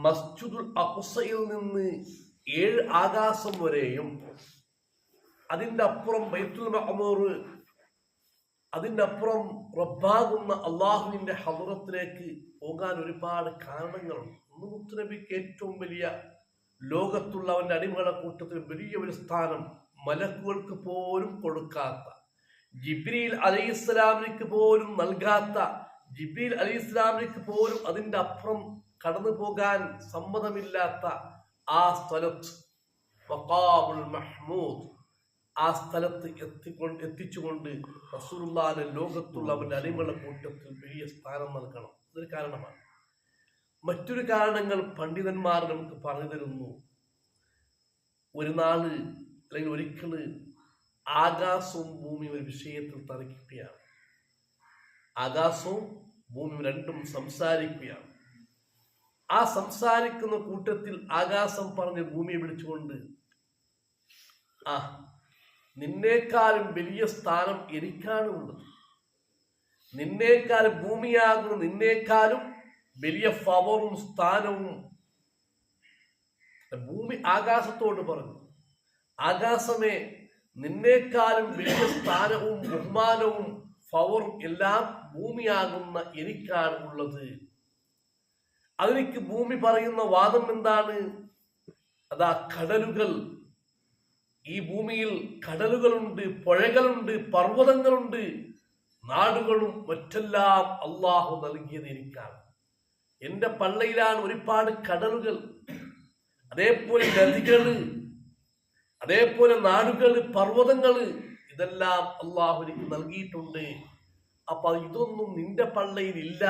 മസ്ജിദുൽ അഖ്സയിൽ നിന്ന് 7 ആകാശം വരെയും അതിൻ്റെ അപ്പുറം ബൈത്തുൽ മഅമൂർ, അതിൻ്റെ അപ്പുറം റബ്ബാകുന്ന അള്ളാഹുവിൻ്റെ ഹദ്റത്തിലേക്ക് പോകാൻ ഒരുപാട് കാരണങ്ങളുണ്ട്. മുത്തുനബിക്ക് ഏറ്റവും വലിയ ലോകത്തുള്ള അവൻ്റെ അടിമകളെ കൂട്ടത്തിൽ വലിയ ഒരു സ്ഥാനം മലക്കുകൾക്ക് പോലും കൊടുക്കാത്ത, ജിബ്രീൽ അലൈഹിസ്സലാമിക്ക് പോലും നൽകാത്ത, ജിബ്രീൽ അലൈഹിസ്സലാമിക്ക് പോലും അതിൻ്റെ അപ്പുറം കടന്നു പോകാൻ സമ്മതമില്ലാത്ത ആ സ്ഥലത്ത് മഖാമുൽ മഹ്മൂദ്, ആ സ്ഥലത്ത് എത്തിച്ചുകൊണ്ട് റസൂലുള്ളാഹിന്റെ ലോകത്തുള്ള അവന്റെ അടിമകളുടെ കൂട്ടത്തിൽ വലിയ സ്ഥാനം നൽകണം. ഇതൊരു കാരണമാണ്. മറ്റൊരു കാരണങ്ങൾ പണ്ഡിതന്മാർ നമുക്ക് പറഞ്ഞു തരുന്നു. ഒരു നാള് അല്ലെങ്കിൽ ഒരിക്കല് ആകാശവും ഭൂമിയും ഒരു വിഷയത്തിൽ തർക്കിക്കുകയാണ്. ആകാശവും ഭൂമിയും രണ്ടും സംസാരിക്കുകയാണ്. ആ സംസാരിക്കുന്ന കൂട്ടത്തിൽ ആകാശം പറഞ്ഞ് ഭൂമിയെ വിളിച്ചുകൊണ്ട്, നിന്നേക്കാളും വലിയ സ്ഥാനം എനിക്കാണ് ഉള്ളത്, നിന്നേക്കാളും ഭൂമിയാകുന്ന നിന്നേക്കാളും വലിയ പവറും സ്ഥാനവും. ഭൂമി ആകാശത്തോട് പറഞ്ഞു, ആകാശമേ, നിന്നേക്കാളും വലിയ സ്ഥാനവും ബഹുമാനവും പവറും എല്ലാം ഭൂമിയാകുന്ന എനിക്കാണ് ഉള്ളത്. അതിലേക്ക് ഭൂമി പറയുന്ന വാദം എന്താണ്? അതാ കടലുകൾ, ഈ ഭൂമിയിൽ കടലുകളുണ്ട്, പുഴകളുണ്ട്, പർവ്വതങ്ങളുണ്ട്, നാടുകളും മറ്റെല്ലാം അള്ളാഹു നൽകിയത് എനിക്കാണ്. എൻ്റെ പള്ളയിലാണ് ഒരുപാട് കടലുകൾ, അതേപോലെ നദികള്, അതേപോലെ നാടുകള്, പർവ്വതങ്ങള്, ഇതെല്ലാം അള്ളാഹു എനിക്ക് നൽകിയിട്ടുണ്ട്. അപ്പൊ ഇതൊന്നും നിന്റെ പള്ളയിൽ ഇല്ല.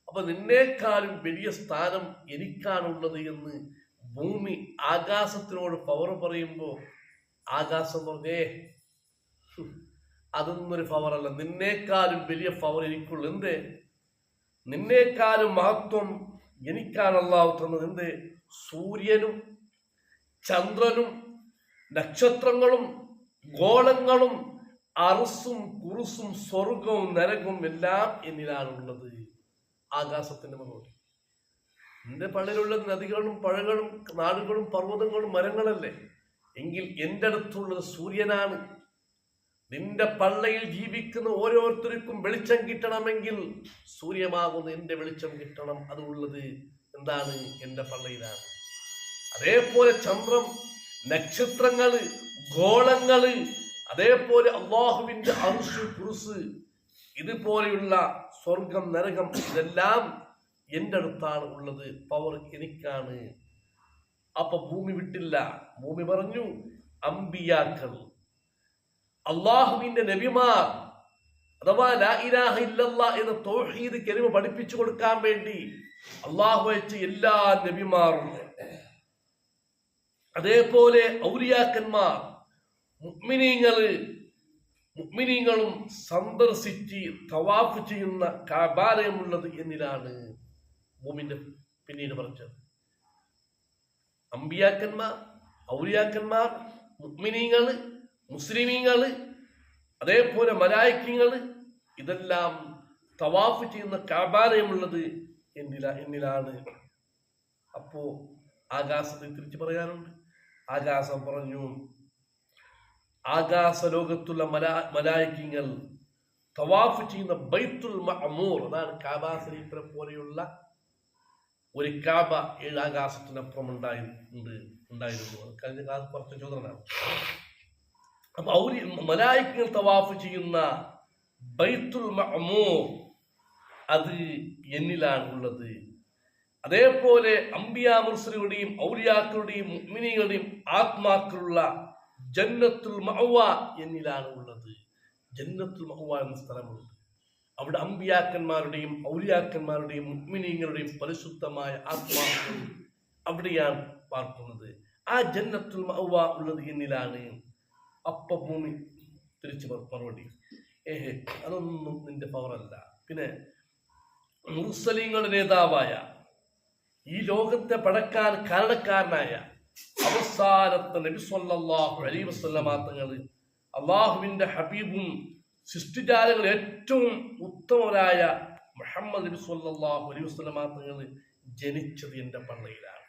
അപ്പൊ നിന്നേക്കാളും വലിയ സ്ഥാനം എനിക്കാണുള്ളത് എന്ന് ഭൂമി ആകാശത്തിനോട് പവർ പറയുമ്പോ ആകാശം പറഞ്ഞേ, അതൊന്നൊരു പവറല്ല, നിന്നേക്കാളും വലിയ പവർ എനിക്കുള്ളു. എന്തേ? നിന്നേക്കാളും മഹത്വം എനിക്കാണ് അല്ലാഹു തന്നത്. എന്തേ? സൂര്യനും ചന്ദ്രനും നക്ഷത്രങ്ങളും ഗോളങ്ങളും അറുസും കുറുസും സ്വർഗവും നരകവും എല്ലാം എന്നിലാണുള്ളത്. ആകാശത്തിന്റെ മറുപടി. നിന്റെ പള്ളിയിലുള്ള നദികളും പുഴകളും നാടുകളും പർവ്വതങ്ങളും മരങ്ങളല്ലേ? എങ്കിൽ എൻ്റെ അടുത്തുള്ളത് സൂര്യനാണ്. നിന്റെ പള്ളയിൽ ജീവിക്കുന്ന ഓരോരുത്തർക്കും വെളിച്ചം കിട്ടണമെങ്കിൽ സൂര്യമാകുന്ന എൻ്റെ വെളിച്ചം കിട്ടണം. അതുള്ളത് എന്താണ്? എൻ്റെ പള്ളയിലാണ്. അതേപോലെ ചന്ദ്രം, നക്ഷത്രങ്ങള്, ഗോളങ്ങള്, അതേപോലെ അള്ളാഹുവിന്റെ അർശ്, കുർസ്, ഇതുപോലെയുള്ള സ്വർഗം, നരകം, ഇതെല്ലാം എൻ്റെ അടുത്താണ് ഉള്ളത്. പവർ എനിക്കാണ്. അപ്പൊ ഭൂമി വിട്ടില്ല. ഭൂമി പറഞ്ഞു, അമ്പിയാക്കൾ, അള്ളാഹുവിന്റെ നബിമാർ, അഥവാ ലാ ഇലാഹ ഇല്ലല്ലാഹ് എന്ന തൗഹീദ് കലിമ പഠിപ്പിച്ചു കൊടുക്കാൻ വേണ്ടി അള്ളാഹു അയച്ച എല്ലാ നബിമാരും, അതേപോലെ ഔലിയാക്കന്മാർ, മുഅ്മിനീങ്ങളും സന്ദർശിച്ച് തവാഫ് ചെയ്യുന്ന കഅബാലയമുള്ളത് എന്നിലാണ് ഭൂമിന്റെ പിന്നീട് പറഞ്ഞത്. അമ്പിയാക്കന്മാർ, ഔലിയാക്കന്മാർ, മുഅ്മിനീങ്ങള്, മുസ്ലിമീങ്ങള്, അതേപോലെ മലായിക്കീങ്ങള്, ഇതെല്ലാം തവാഫ് ചെയ്യുന്ന കഅബാലയമുള്ളത് എന്നിലാണ്. അപ്പോ ആകാശത്തെ തിരിച്ചു പറയാനുണ്ട്. ആകാശം പറഞ്ഞു, ആകാശ ലോകത്തുള്ള മലായിക്കീങ്ങൾ തവാഫ് ചെയ്യുന്ന ബൈത്തുൽ മഅമൂർ, അതാണ് കാബ ശരീഫിനെ പോലെയുള്ള ഒരു കാബ 7 ആകാശത്തിനപ്പുറം ഉണ്ടായിരുന്നു. കഴിഞ്ഞ കാലത്ത് കുറച്ച് ചോദ്യങ്ങളാണ്. അപ്പൊ മലായിക്കകൾ തവാഫ് ചെയ്യുന്ന ബൈത്തുൽ മഅമൂർ അത് എന്നിലാണ് ഉള്ളത്. അതേപോലെ അംബിയാ മുർസലുകളുടെയും ഔലിയാക്കളുടെയും മുഅ്മിനീങ്ങളുടെയും ആത്മാക്കളുള്ള ജന്നത്തുൽ മഅവ എന്നിലാണ് ഉള്ളത്. ജന്നത്തുൽ മഅവ എന്ന സ്ഥലമുണ്ട്. അവിടെ അമ്പിയാക്കന്മാരുടെയും ഔലിയാക്കന്മാരുടെയും മുഅ്മിനീങ്ങളുടെയും പരിശുദ്ധമായ ആത്മാക്കൾ അവിടെയാണ് പാർക്കുന്നത്. ആ ജന്നത്തുൽ മഅവ ഉള്ളത് എന്നിലാണ്. അപ്പ ഭൂമി തിരിച്ചു മറുപടി, അതൊന്നും നിന്റെ പവറല്ല. പിന്നെ മുർസലീങ്ങളുടെ നേതാവായ, ഈ ലോകത്തെ പടക്കാൻ കാരണക്കാരനായ അവസാനത്തെ നബി സല്ലല്ലാഹു അലൈഹി വസല്ലമ തങ്ങൾ, അള്ളാഹുവിന്റെ ഹബീബും സൃഷ്ടിജാലങ്ങൾ ഏറ്റവും ഉത്തമരായ മുഹമ്മദ് നബി സല്ലല്ലാഹു അലൈഹി വസല്ലമ തങ്ങൾ ജനിച്ചത് എൻ്റെ പള്ളിയിലാണ്.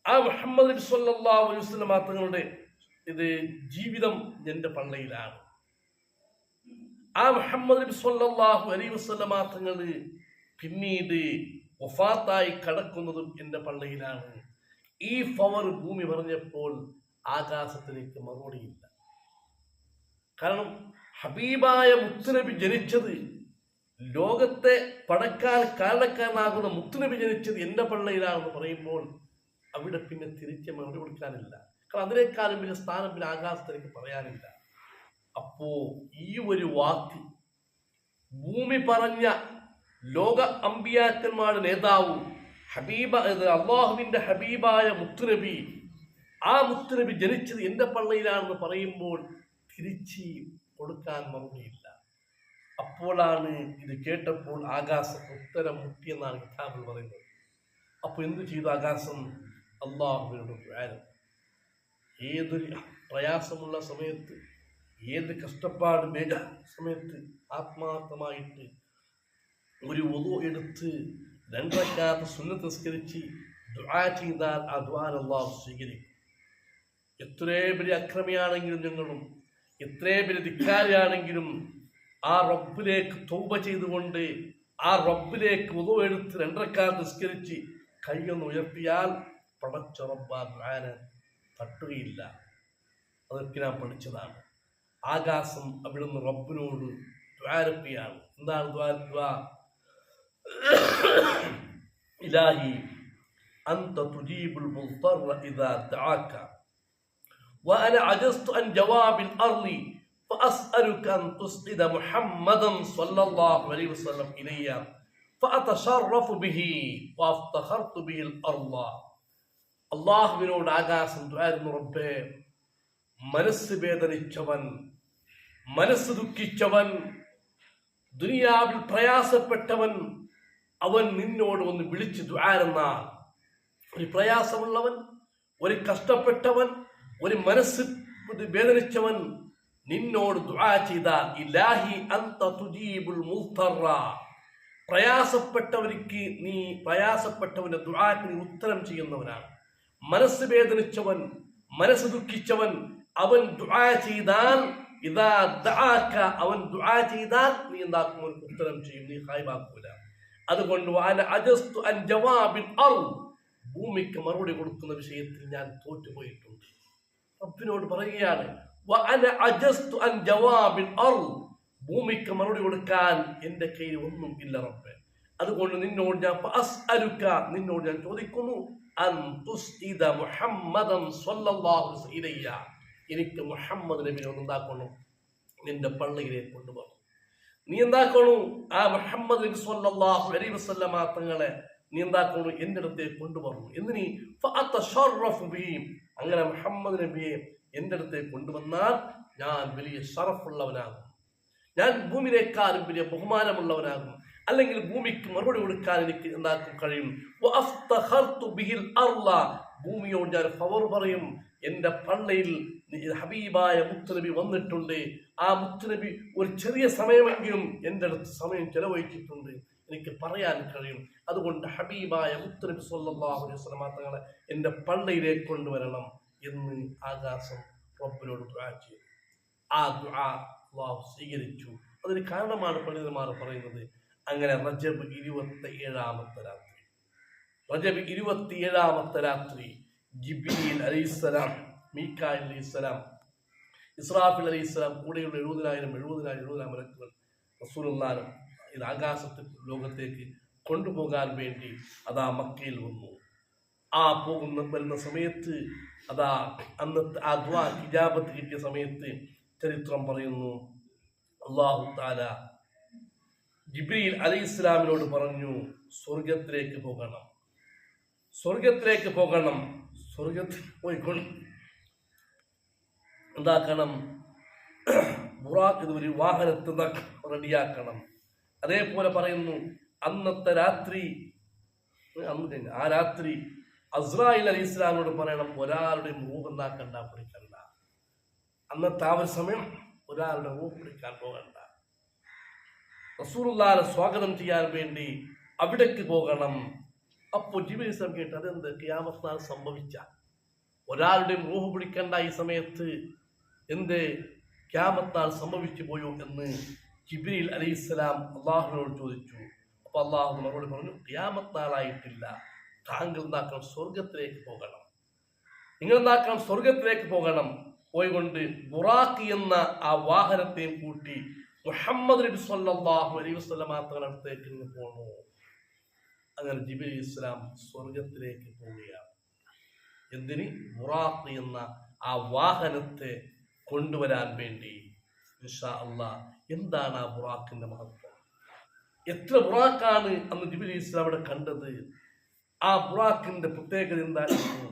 ആ മുഹമ്മദ് നബി സ്വല്ലല്ലാഹു അലൈഹി വസല്ലം തങ്ങളുടെ ജീവിതം എൻ്റെ പള്ളിയിലാണ്. ആ മുഹമ്മദ് നബി സ്വല്ലല്ലാഹു അലൈഹി വസല്ലം തങ്ങൾ പിന്നീട് വഫാത്തായി കടക്കുന്നതും എൻ്റെ പള്ളിയിലാണ്. ഈ പവർ ഭൂമി പറഞ്ഞപ്പോൾ ആകാശത്തിലേക്ക് മറുപടിയില്ല. കാരണം ഹബീബായ മുത്തുനബി ജനിച്ചത്, ലോകത്തെ പടക്കാൻ കാരണക്കാരനാകുന്ന മുത്തുനബി ജനിച്ചത് എൻ്റെ പള്ളിയിലാണെന്ന് പറയുമ്പോൾ അവിടെ പിന്നെ തിരിച്ച് മറുപടി കൊടുക്കാനില്ല. കാരണം അതിനേക്കാളും വലിയ സ്ഥാനം പിന്നെ ആകാശത്തിലേക്ക് പറയാനില്ല. അപ്പോ ഈ ഒരു വാക്ക് ഭൂമി പറഞ്ഞ ലോക അമ്പിയാക്കന്മാരുടെ നേതാവും അള്ളാഹുവിന്റെ ഹബീബായ മുത്തുനബി, ആ മുത്തുനബി ജനിച്ചത് എൻ്റെ പള്ളിയിലാണെന്ന് പറയുമ്പോൾ തിരിച്ച് കൊടുക്കാൻ മറുപടിയില്ല. അപ്പോഴാണ് ഇത് കേട്ടപ്പോൾ ആകാശം ഉത്തരം മുട്ടിയെന്നാണ് കിതാബിൽ പറയുന്നത്. അപ്പൊ എന്തു ചെയ്തു ആകാശം? അള്ളാഹുവിനോട് ദുആ. ഏതൊരു പ്രയാസമുള്ള സമയത്ത്, ഏത് കഷ്ടപ്പാട് സമയത്ത് ആത്മാർത്ഥമായിട്ട് ഒരു വുളു എടുത്ത് 2 റക്അത്ത് സുന്നത്ത് നിസ്കരിച്ച് ദുആ ചെയ്താൽ ആ ദുആ അല്ലാഹു സ്വീകരിക്കും. എത്രേ വലിയ അക്രമിയാണെങ്കിലും ഞങ്ങളും, എത്രേ വലിയ ധിക്കാരിയാണെങ്കിലും ആ റബ്ബിലേക്ക് തൗബ ചെയ്തുകൊണ്ട് ആ റബ്ബിലേക്ക് വുളു എടുത്ത് 2 റക്അത്ത് നിസ്കരിച്ച് കൈയൊന്ന് ഉയർത്തിയാൽ പടച്ച റബ്ബ് ആ ദുആനെ തട്ടുകയില്ല. അതൊക്കെ ഞാൻ പഠിച്ചതാണ്. ആകാശം അവിടുന്ന് റബ്ബിനോട് ദുആരപ്പിയാണ്. എന്താണ് ദുആ? ഇലാഹി അൻത തുജീബുൽ മുദ്ദറ ഇദാ ദഅക വഅന അജസ്തു അൻ ജവാബിൽ അർളി ഫഅസ്അലുക അൻ തുസ്ഇദ മുഹമ്മദൻ സ്വല്ലല്ലാഹു അലൈഹി വസല്ലം ഇലയ്യ ഫഅതശറഫു ബിഹി വഅഫ്തഖർതു ബിൽ അർള. അല്ലാഹുവിനോട് ആകാശം ദുആയിരുന്നു, റബ്ബേ, മനസ്സ് വേദനിച്ചവൻ, മനസ്സ് ദുഃഖിച്ചവൻ, ദുനിയാവിൽ പ്രയാസപ്പെട്ടവൻ, അവൻ നിന്നോട് ഒന്ന് വിളിച്ച് ദുആരെന്നാൽ, ഒരു പ്രയാസമുള്ളവൻ, ഒരു കഷ്ടപ്പെട്ടവൻ, ഒരു മനസ്സ് വേദനിച്ചവൻ നിന്നോട് ദുആ ചെയ്താൽ ഇലാഹി അൻത തുജീബുൽ മുദ്ദറ, പ്രയാസപ്പെട്ടവന്റെ ദുആക്ക് നീ ഉത്തരം ചെയ്യുന്നവനാണ്. മനസ്സ് വേദനിച്ചവൻ, മനസ്സ് ദുഃഖിച്ചവൻ, അവൻ ദുആ ചെയ്താൽ ഇദാ ദഅക, അവൻ ദുആ ചെയ്താൽ നീ എന്താക്കും? ഉത്തരം ചെയ്യും, നീ ഖായിബാക്കൂല. അതുകൊണ്ട് വഅന അജസ്തു അൻ ജവാബിൽ അർള്, ഭൂമിക്ക് മറുപടി കൊടുക്കുന്ന വിഷയത്തിൽ ഞാൻ തോറ്റുപോയിട്ടുണ്ട്. റബ്ബിനോട് പറയുകയാണ്, വഅന അജസ്തു അൻ ജവാബിൽ അർള്, ഭൂമിക്ക് മറുപടി കൊടുക്കാൻ എൻ്റെ കയ്യിൽ ഒന്നും ഇല്ല റബ്ബേ. അതുകൊണ്ട് നിന്നോട് ഞാൻ ഫഅസ്അലുക, നിന്നോട് ഞാൻ ചോദിക്കുന്നു, അൻ തുസ്ഇദ മുഹമ്മദൻ സ്വല്ലല്ലാഹു അലൈഹി വസല്ലം ഇലയ്യ, എനിക്ക് മുഹമ്മദ് നബിയെ ഒന്ന് എന്താക്കണം? നിന്റെ പള്ളിയിലേക്ക് കൊണ്ടുപോകണം. നീ എന്താക്കണം? ആ മുഹമ്മദ് നബി സ്വല്ലല്ലാഹു അലൈഹി വസല്ലം തങ്ങളെ നീ എന്താക്കണം? എൻ്റെ അടുത്തേക്ക് കൊണ്ടുപോകണം. എന്തിനീ? ഫഅതശറഫു ബിഹി, അങ്ങനെ മുഹമ്മദ് നബിയെ എൻ്റെ അടുത്തേക്ക് കൊണ്ടുവന്നാൽ ഞാൻ വലിയ ഷറഫുള്ളവനാകും, ഞാൻ ഭൂമിയിലേക്കാളും വലിയ ബഹുമാനമുള്ളവനാകും, അല്ലെങ്കിൽ ഭൂമിക്ക് മറുപടി കൊടുക്കാൻ എനിക്ക് എന്താക്കും കഴിയും. വഅഫ്തഖർതു ബിഹിൽ അർള, ഭൂമിയോട് ഞാൻ പവർ പറയും, എൻ്റെ പള്ളിയിൽ ഹബീബായ മുത്തുനബി വന്നിട്ടുണ്ട്, ആ മുത്തുനബി ഒരു ചെറിയ സമയമെങ്കിലും എൻ്റെ അടുത്ത് സമയം ചെലവഴിച്ചിട്ടുണ്ട്, എനിക്ക് പറയാൻ കഴിയും. അതുകൊണ്ട് ഹബീബായ മുത്തുനബി സ്വല്ലല്ലാഹു അലൈഹി വസല്ലം തങ്ങളെ എൻ്റെ പള്ളിയിലേക്ക് കൊണ്ടുവരണം എന്ന് ആകാശം റബ്ബിനോട് ദുആ ചെയ്തു. ആ ദുആ അല്ലാഹു സ്വീകരിച്ചു. അതിന് കാരണമാണ് പണ്ഡിതന്മാർ പറയുന്നത്. അങ്ങനെ റജബ് 27-ാമത്തെ രാത്രി, റജബ് 27-ാമത്തെ രാത്രി ജിബ്രീൽ അലൈഹിസ്സലാം, മീകായിൽ അലൈഹിസ്സലാം, ഇസ്രാഫീൽ അലൈഹിസ്സലാം കൂടെയുള്ള 70,000 മലക്കുകൾ റസൂലുള്ളാഹിനെ ഇത് ആകാശത്തിൽ ലോകത്തേക്ക് കൊണ്ടുപോകാൻ വേണ്ടി അതാ മക്കയിൽ വന്നു. ആ വരുന്ന സമയത്ത് അതാ അന്നത്തെ ആ ദുആ ഇജാബത്ത് കിട്ടിയ സമയത്ത് ചരിത്രം പറയുന്നു, അല്ലാഹു തആല ജിബ്രീൽ അലൈഹിസ്സലാമിനോട് പറഞ്ഞു, സ്വർഗത്തിലേക്ക് പോകണം, സ്വർഗത്തിലേക്ക് പോകണം, സ്വർഗത്തിൽ പോയിക്കൊണ്ട് എന്താക്കണം? ബുറാഖ്, ഒരു വാഹനത്തെ റെഡിയാക്കണം. അതേപോലെ പറയുന്നു, അന്നത്തെ രാത്രി, ആ രാത്രി അസ്രായിൽ അലൈഹി ഇസ്ലാമിനോട് പറയണം, ഒരാളുടെ റൂഹ് എന്താക്കണ്ട, പിടിക്കണ്ട. അന്നത്തെ ആ ഒരു സമയം ഒരാളുടെ റൂഹ് പിടിക്കാൻ പോകണ്ട. റസൂലുള്ളാഹിനെ സ്വാഗതം ചെയ്യാൻ വേണ്ടി അവിടേക്ക് പോകണം. അപ്പോൾ ജിബ്രീൽ ഇസ്ലാം കേട്ട് അതെന്ത് ഖിയാമത്ത് നാൾ സംഭവിച്ച ഒരാളുടെയും റൂഹ് പിടിക്കേണ്ട ഈ സമയത്ത് എന്ത് ഖിയാമത്ത് നാൾ സംഭവിച്ചു പോയോ എന്ന് ജിബ്രീൽ അലൈഹിസ്സലാം അള്ളാഹുവിനോട് ചോദിച്ചു. അപ്പൊ അള്ളാഹു മറുപടി പറഞ്ഞു, ഖിയാമത്ത് നാളായിട്ടില്ല, താങ്കൾ എന്താക്കണം, സ്വർഗത്തിലേക്ക് പോകണം, നിങ്ങൾ എന്താക്കണം, സ്വർഗത്തിലേക്ക് പോകണം. പോയിക്കൊണ്ട് ബുറാഖ് എന്ന ആ വാഹനത്തെയും കൂട്ടി മുഹമ്മദ് നബി സ്വല്ലല്ലാഹു അലൈഹി വസല്ലം തങ്ങളുടെ അടുത്തേക്ക് ഇങ്ങ് പോണു. അങ്ങനെ ജിബ്രീൽ ഇസ്ലാം സ്വർഗത്തിലേക്ക് പോവുകയാണ്. എന്തിന്? ബുറാഖ് എന്ന ആ വാഹനത്തെ കൊണ്ടുവരാൻ വേണ്ടി. ഇൻഷാ അല്ലാഹ് എന്താണ് ആ ബുറാഖിന്റെ മഹത്വം? എത്ര ബുറാഖാണ് അന്ന് ജിബ്രീൽ ഇസ്ലാം അവിടെ കണ്ടത്? ആ ബുറാഖിന്റെ പ്രത്യേകത എന്തായിരുന്നു?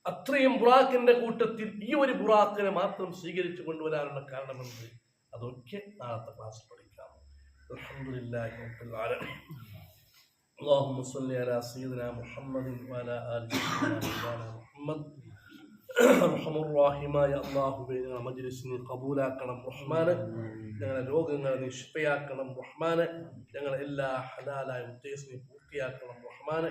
അത്രയും ബുറാഖിന്റെ കൂട്ടത്തിൽ ഈ ഒരു ബുറാഖിനെ മാത്രം സ്വീകരിച്ചു കൊണ്ടുവരാനുള്ള കാരണമെന്ത്? അതൊക്കെ നാളത്തെ ക്ലാസ് പഠിക്കാം. അൽഹംദുലില്ലാഹി റബ്ബിൽ ആലമീൻ. اللهم صل على سيدنا محمد وعلى آل سيدنا محمد. റഹ്മാനായ അല്ലാഹുവേ, ഞങ്ങളുടെ മജ്‌ലിസിനെ ഖബൂലാക്കണം റഹ്മാനെ. ഞങ്ങളുടെ രോഗങ്ങളെ നീ ശിഫയാക്കണം റഹ്മാനെ. ഞങ്ങളുടെ എല്ലാ ഹലാലായ ഉദ്ദേശങ്ങളെയും പൂർത്തിയാക്കണം റഹ്മാനെ.